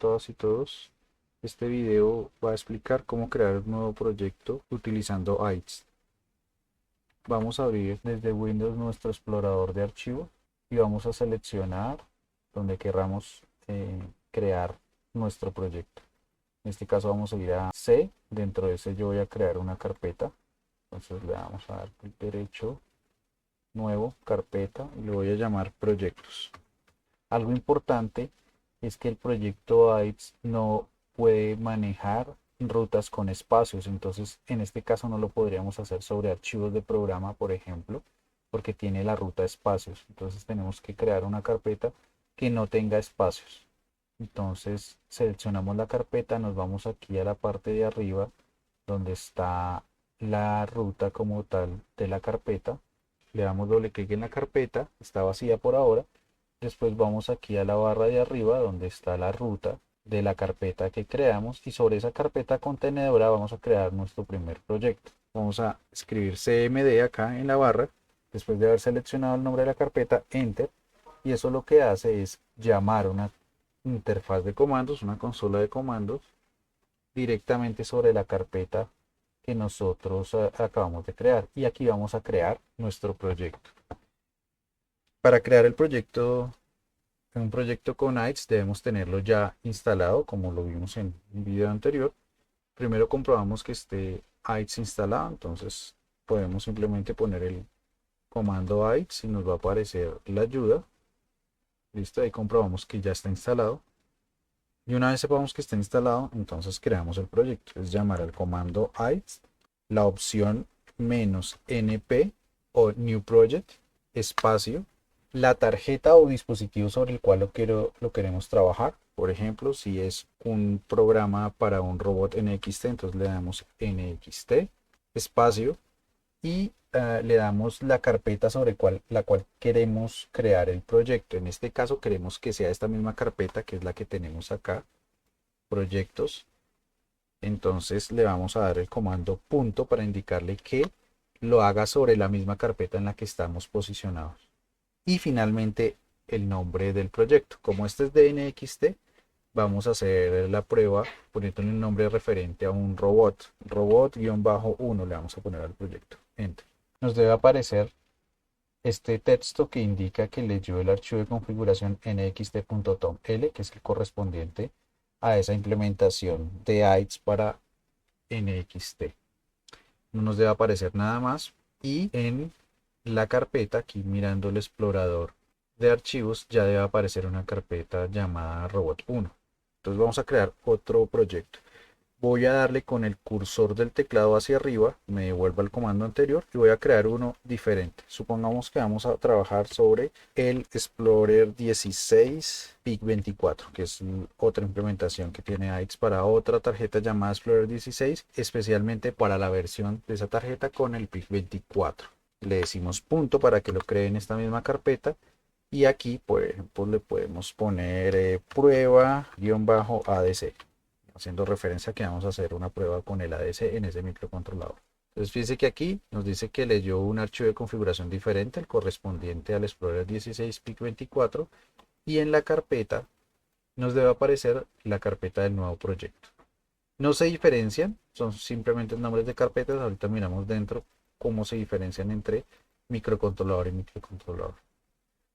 todas y todos. Este video va a explicar cómo crear un nuevo proyecto utilizando ICE. Vamos a abrir desde Windows nuestro explorador de archivos y vamos a seleccionar donde querramos crear nuestro proyecto. En este caso vamos a ir a C. Dentro de ese yo voy a crear una carpeta. Entonces le vamos a dar clic derecho, nuevo, carpeta, y le voy a llamar proyectos. Algo importante es que el proyecto ICE no puede manejar rutas con espacios, entonces en este caso no lo podríamos hacer sobre archivos de programa, por ejemplo, porque tiene la ruta espacios. Entonces tenemos que crear una carpeta que no tenga espacios. Entonces seleccionamos la carpeta, nos vamos aquí a la parte de arriba donde está la ruta como tal de la carpeta. Le damos doble clic en la carpeta, está vacía por ahora. Después vamos aquí a la barra de arriba donde está la ruta de la carpeta que creamos y sobre esa carpeta contenedora vamos a crear nuestro primer proyecto. Vamos a escribir CMD acá en la barra, después de haber seleccionado el nombre de la carpeta, Enter, y eso lo que hace es llamar una interfaz de comandos, una consola de comandos, directamente sobre la carpeta que nosotros acabamos de crear. Y aquí vamos a crear nuestro proyecto. Para crear un proyecto con ICE debemos tenerlo ya instalado, como lo vimos en un video anterior. Primero comprobamos que esté ICE instalado, entonces podemos simplemente poner el comando ICE y nos va a aparecer la ayuda. Listo, ahí comprobamos que ya está instalado. Y una vez sepamos que está instalado, entonces creamos el proyecto. Es llamar al comando ICE, la opción "-np" o New Project, espacio, la tarjeta o dispositivo sobre el cual lo queremos trabajar. Por ejemplo, si es un programa para un robot NXT, entonces le damos NXT, espacio, y le damos la carpeta sobre la cual queremos crear el proyecto. En este caso queremos que sea esta misma carpeta, que es la que tenemos acá, proyectos. Entonces le vamos a dar el comando punto para indicarle que lo haga sobre la misma carpeta en la que estamos posicionados. Y finalmente el nombre del proyecto. Como este es de NXT, vamos a hacer la prueba poniendo un nombre referente a un robot. Robot-1 le vamos a poner al proyecto. Enter. Nos debe aparecer este texto que indica que leyó el archivo de configuración nxt.toml, que es el correspondiente a esa implementación de ICE para NXT. No nos debe aparecer nada más. Y en la carpeta, aquí mirando el explorador de archivos, ya debe aparecer una carpeta llamada robot1. Entonces vamos a crear otro proyecto. Voy a darle con el cursor del teclado hacia arriba, me devuelvo al comando anterior y voy a crear uno diferente. Supongamos que vamos a trabajar sobre el Explorer 16 PIC24, que es otra implementación que tiene ICE para otra tarjeta llamada Explorer 16, especialmente para la versión de esa tarjeta con el PIC24. Le decimos punto para que lo cree en esta misma carpeta. Y aquí, por ejemplo, le podemos poner prueba-adc, haciendo referencia a que vamos a hacer una prueba con el ADC en ese microcontrolador. Entonces fíjense que aquí nos dice que leyó un archivo de configuración diferente, el correspondiente al Explorer 16 PIC24, y en la carpeta nos debe aparecer la carpeta del nuevo proyecto. No se diferencian, son simplemente nombres de carpetas. Ahorita miramos dentro cómo se diferencian entre microcontrolador y microcontrolador.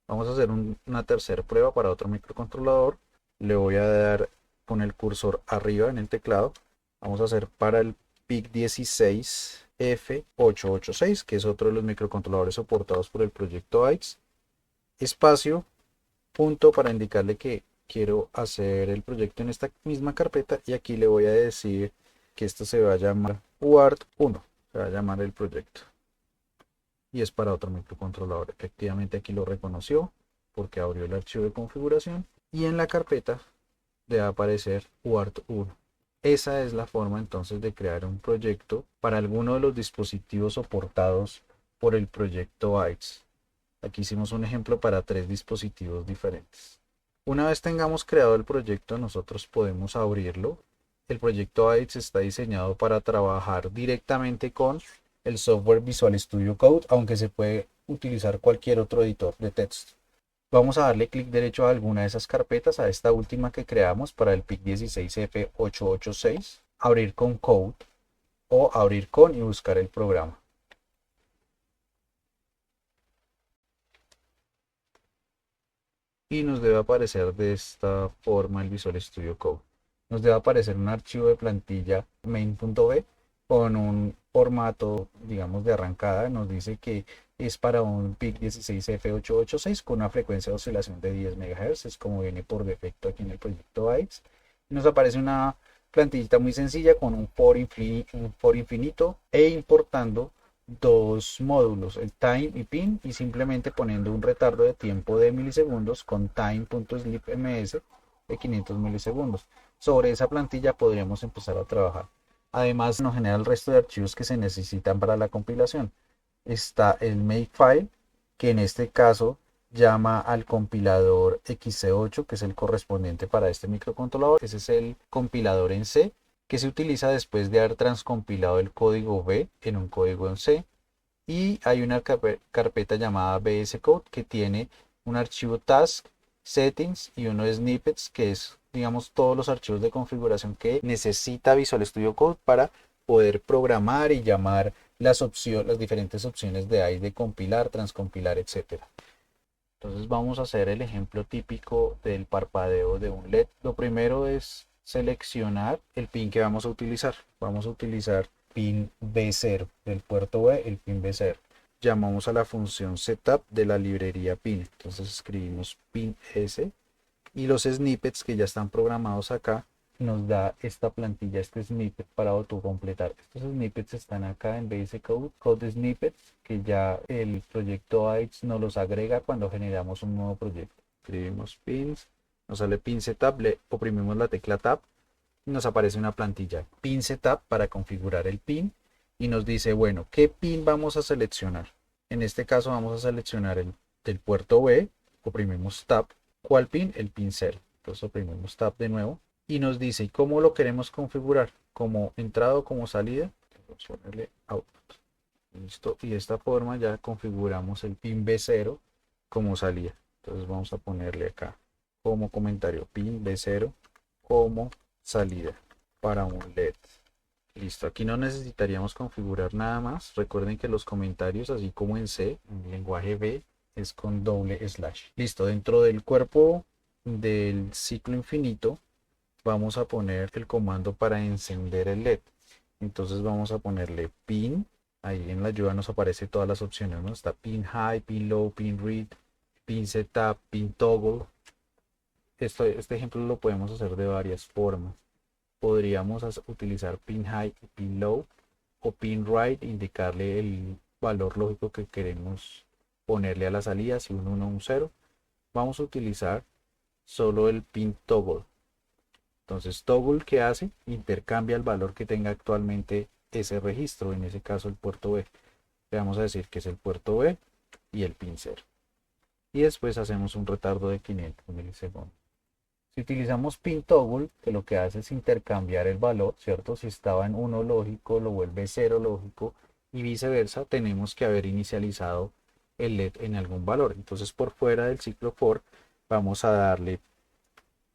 Vamos a hacer una tercera prueba para otro microcontrolador. Le voy a dar con el cursor arriba en el teclado. Vamos a hacer para el PIC16F886, que es otro de los microcontroladores soportados por el proyecto ICE. Espacio, punto para indicarle que quiero hacer el proyecto en esta misma carpeta. Y aquí le voy a decir que esto se va a llamar UART1. Se va a llamar el proyecto. Y es para otro microcontrolador. Efectivamente aquí lo reconoció porque abrió el archivo de configuración y en la carpeta debe aparecer UART1. Esa es la forma entonces de crear un proyecto para alguno de los dispositivos soportados por el proyecto ICE. Aquí hicimos un ejemplo para 3 dispositivos diferentes. Una vez tengamos creado el proyecto, nosotros podemos abrirlo. El proyecto ICE está diseñado para trabajar directamente con el software Visual Studio Code, aunque se puede utilizar cualquier otro editor de texto. Vamos a darle clic derecho a alguna de esas carpetas, a esta última que creamos para el PIC 16F886, abrir con Code o abrir con y buscar el programa. Y nos debe aparecer de esta forma el Visual Studio Code. Nos debe aparecer un archivo de plantilla main.b con un formato, digamos, de arrancada. Nos dice que es para un PIC 16F886 con una frecuencia de oscilación de 10 MHz, es como viene por defecto aquí en el proyecto AIX. Nos aparece una plantillita muy sencilla con un for infinito e importando dos módulos, el time y pin, y simplemente poniendo un retardo de tiempo de milisegundos con time.sleepms de 500 milisegundos. Sobre esa plantilla podríamos empezar a trabajar. Además, nos genera el resto de archivos que se necesitan para la compilación. Está el makefile, que en este caso llama al compilador XC8, que es el correspondiente para este microcontrolador. Ese es el compilador en C, que se utiliza después de haber transcompilado el código B en un código en C. Y hay una carpeta llamada VS Code que tiene un archivo task, settings y uno de snippets, que es, digamos, todos los archivos de configuración que necesita Visual Studio Code para poder programar y llamar las diferentes opciones de ahí de compilar, transcompilar, etcétera. Entonces vamos a hacer el ejemplo típico del parpadeo de un LED. Lo primero es seleccionar el pin que vamos a utilizar. Vamos a utilizar pin B0 del puerto B, el pin B0. Llamamos a la función setup de la librería pin. Entonces escribimos pin S y los snippets que ya están programados acá nos da esta plantilla, este snippet para autocompletar. Estos snippets están acá en VS Code, Code Snippets, que ya el proyecto AIX nos los agrega cuando generamos un nuevo proyecto. Escribimos pins, nos sale pin setup, le oprimimos la tecla tab y nos aparece una plantilla pin setup para configurar el pin y nos dice, bueno, ¿qué pin vamos a seleccionar? En este caso vamos a seleccionar el del puerto B, oprimimos tab. ¿Cuál pin? El pin 0. Entonces oprimimos tab de nuevo y nos dice, ¿y cómo lo queremos configurar? ¿Como entrada o como salida? Vamos a ponerle output. Listo. Y de esta forma ya configuramos el pin B0 como salida. Entonces vamos a ponerle acá como comentario pin B0 como salida para un LED. Listo, aquí no necesitaríamos configurar nada más. Recuerden que los comentarios, así como en C, en lenguaje B, es con doble slash. Listo, dentro del cuerpo del ciclo infinito vamos a poner el comando para encender el LED. Entonces vamos a ponerle pin. Ahí en la ayuda nos aparece todas las opciones, ¿no? Está pin high, pin low, pin read, pin setup, pin toggle. Este ejemplo lo podemos hacer de varias formas. Podríamos utilizar pin high y pin low o pin right, indicarle el valor lógico que queremos ponerle a la salida, si un 1 o un 0. Vamos a utilizar solo el pin toggle. Entonces toggle, ¿qué hace? Intercambia el valor que tenga actualmente ese registro, en ese caso el puerto B. Le vamos a decir que es el puerto B y el pin 0. Y después hacemos un retardo de 500 milisegundos. Si utilizamos pin toggle, que lo que hace es intercambiar el valor, ¿cierto? Si estaba en 1 lógico, lo vuelve 0 lógico y viceversa, tenemos que haber inicializado el LED en algún valor. Entonces por fuera del ciclo for vamos a darle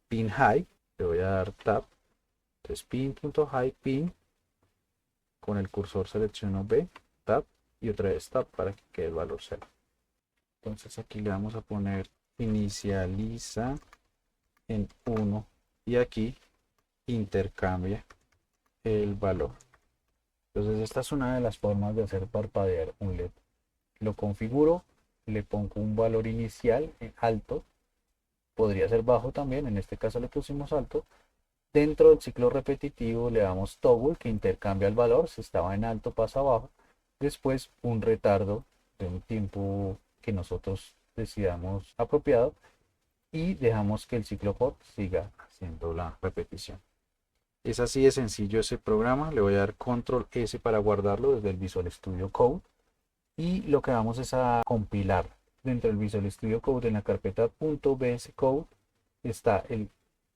pin high, le voy a dar tab, entonces pin.high pin, con el cursor selecciono B, tab y otra vez tab para que quede el valor 0. Entonces aquí le vamos a poner inicializa en 1 y aquí intercambia el valor. Entonces esta es una de las formas de hacer parpadear un LED. Lo configuro, le pongo un valor inicial en alto, podría ser bajo también, en este caso le pusimos alto. Dentro del ciclo repetitivo le damos toggle, que intercambia el valor, si estaba en alto pasa a bajo. Después un retardo de un tiempo que nosotros decidamos apropiado y dejamos que el ciclo for siga haciendo la repetición. Es así de sencillo ese programa. Le voy a dar control S para guardarlo desde el Visual Studio Code y lo que vamos es a compilar. Dentro del Visual Studio Code, en la carpeta .bscode, está el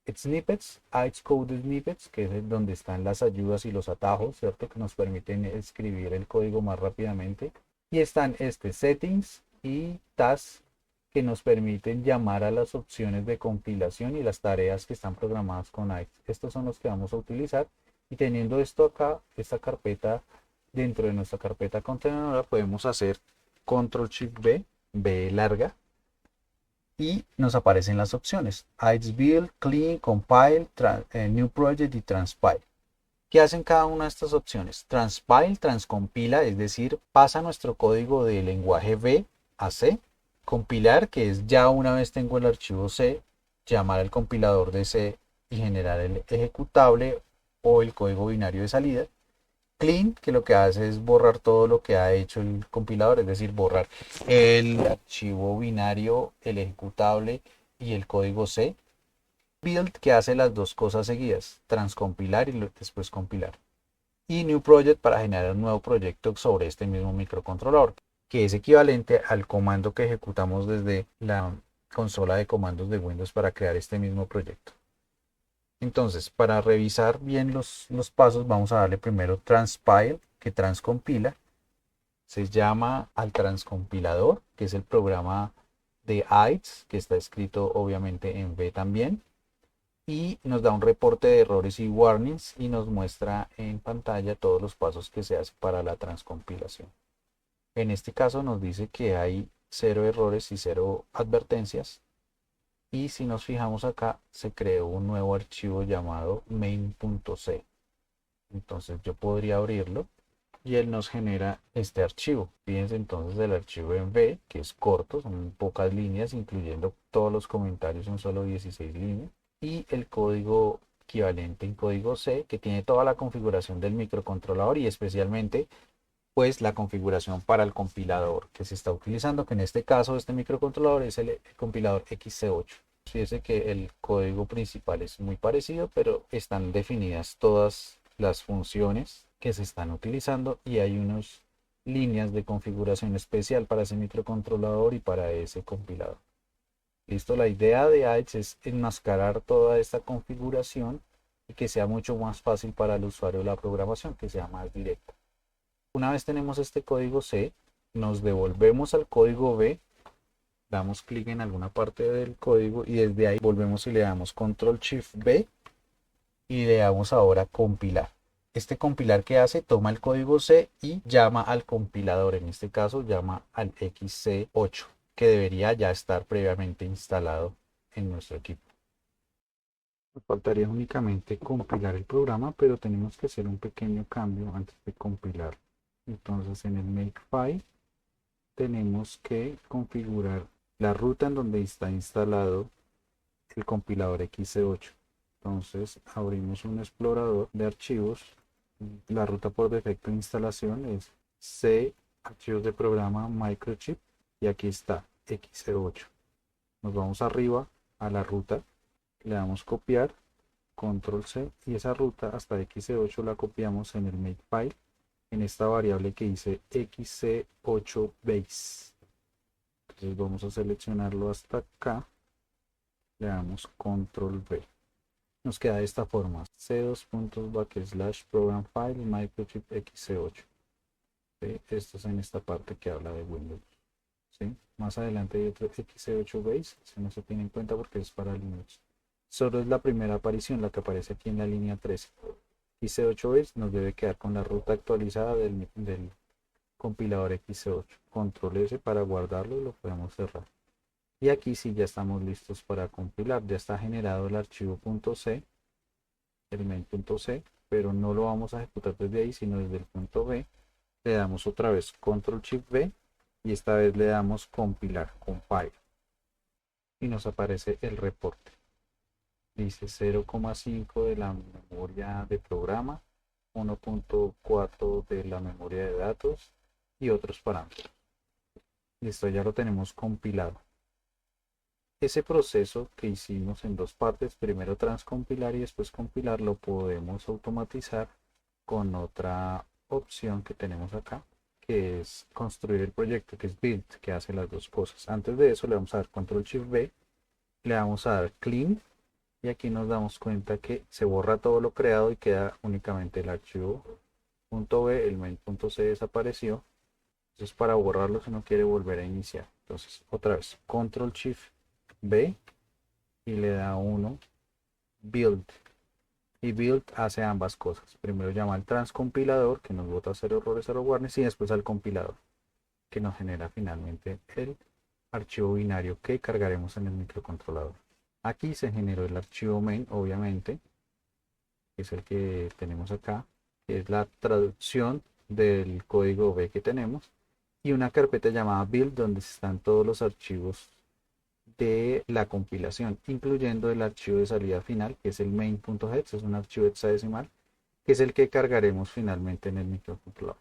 snippets, Xcode snippets, que es donde están las ayudas y los atajos, ¿cierto? Que nos permiten escribir el código más rápidamente. Y están settings y tasks, que nos permiten llamar a las opciones de compilación y las tareas que están programadas con ICE. Estos son los que vamos a utilizar, y teniendo esto acá, esta carpeta, dentro de nuestra carpeta contenedora, podemos hacer Control Shift B, B larga, y nos aparecen las opciones: ICE Build, Clean, Compile, New Project y Transpile. ¿Qué hacen cada una de estas opciones? Transpile, transcompila, es decir, pasa nuestro código de lenguaje B a C. Compilar, que es ya una vez tengo el archivo C, llamar al compilador de C y generar el ejecutable o el código binario de salida. Clean, que lo que hace es borrar todo lo que ha hecho el compilador, es decir, borrar el archivo binario, el ejecutable y el código C. Build, que hace las dos cosas seguidas: transcompilar y después compilar. Y New Project, para generar un nuevo proyecto sobre este mismo microcontrolador, que es equivalente al comando que ejecutamos desde la consola de comandos de Windows para crear este mismo proyecto. Entonces, para revisar bien los pasos, vamos a darle primero Transpile, que transcompila. Se llama al transcompilador, que es el programa de ICE, que está escrito obviamente en B también, y nos da un reporte de errores y warnings y nos muestra en pantalla todos los pasos que se hacen para la transcompilación. En este caso nos dice que hay 0 errores y 0 advertencias, y si nos fijamos acá, se creó un nuevo archivo llamado main.c. Entonces yo podría abrirlo y él nos genera este archivo. Fíjense entonces el archivo en B, que es corto, son pocas líneas, incluyendo todos los comentarios, son solo 16 líneas. Y el código equivalente en código C, que tiene toda la configuración del microcontrolador y especialmente pues la configuración para el compilador que se está utilizando, que en este caso este microcontrolador es el compilador XC8. Fíjense que el código principal es muy parecido, pero están definidas todas las funciones que se están utilizando y hay unas líneas de configuración especial para ese microcontrolador y para ese compilador. Listo, la idea de ICE es enmascarar toda esta configuración y que sea mucho más fácil para el usuario la programación, que sea más directa. Una vez tenemos este código C, nos devolvemos al código B, damos clic en alguna parte del código y desde ahí volvemos y le damos Control Shift B y le damos ahora compilar. Este compilar, que hace, toma el código C y llama al compilador, en este caso llama al XC8, que debería ya estar previamente instalado en nuestro equipo. Nos faltaría únicamente compilar el programa, pero tenemos que hacer un pequeño cambio antes de compilar. Entonces en el Makefile tenemos que configurar la ruta en donde está instalado el compilador XC8. Entonces abrimos un explorador de archivos. La ruta por defecto de instalación es C, archivos de programa, microchip, y aquí está XC8. Nos vamos arriba a la ruta, le damos copiar, control C, y esa ruta hasta XC8 la copiamos en el Makefile, en esta variable que dice XC8 base. Entonces vamos a seleccionarlo hasta acá, le damos control V. Nos queda de esta forma: c2./program file microchip XC8. ¿Sí? Esto es en esta parte que habla de Windows. ¿Sí? Más adelante hay otro XC8 base, si no se tiene en cuenta porque es para Linux. Solo es la primera aparición, la que aparece aquí en la línea 13. XC8 base nos debe quedar con la ruta actualizada del compilador XC8. Control S para guardarlo y lo podemos cerrar. Y aquí sí ya estamos listos para compilar. Ya está generado el archivo .c, el main.c, pero no lo vamos a ejecutar desde ahí, sino desde el punto B. Le damos otra vez Control Shift B y esta vez le damos compilar, compile. Y nos aparece el reporte. Dice 0,5 de la memoria de programa, 1.4 de la memoria de datos y otros parámetros. Listo, ya lo tenemos compilado. Ese proceso que hicimos en dos partes, primero transcompilar y después compilar, lo podemos automatizar con otra opción que tenemos acá, que es construir el proyecto, que es build, que hace las dos cosas. Antes de eso le vamos a dar Control Shift B, le vamos a dar clean y aquí nos damos cuenta que se borra todo lo creado y queda únicamente el archivo .b, el main.c desapareció. Entonces para borrarlo, si no quiere volver a iniciar, Entonces, otra vez, Control Shift B y le da uno Build. Y Build hace ambas cosas. Primero llama al transcompilador, que nos bota 0 errores, 0 warnings, y después al compilador, que nos genera finalmente el archivo binario que cargaremos en el microcontrolador. Aquí se generó el archivo main, obviamente, que es el que tenemos acá, que es la traducción del código B que tenemos, y una carpeta llamada build donde están todos los archivos de la compilación, incluyendo el archivo de salida final, que es el main.hex, es un archivo hexadecimal, que es el que cargaremos finalmente en el microcontrolador.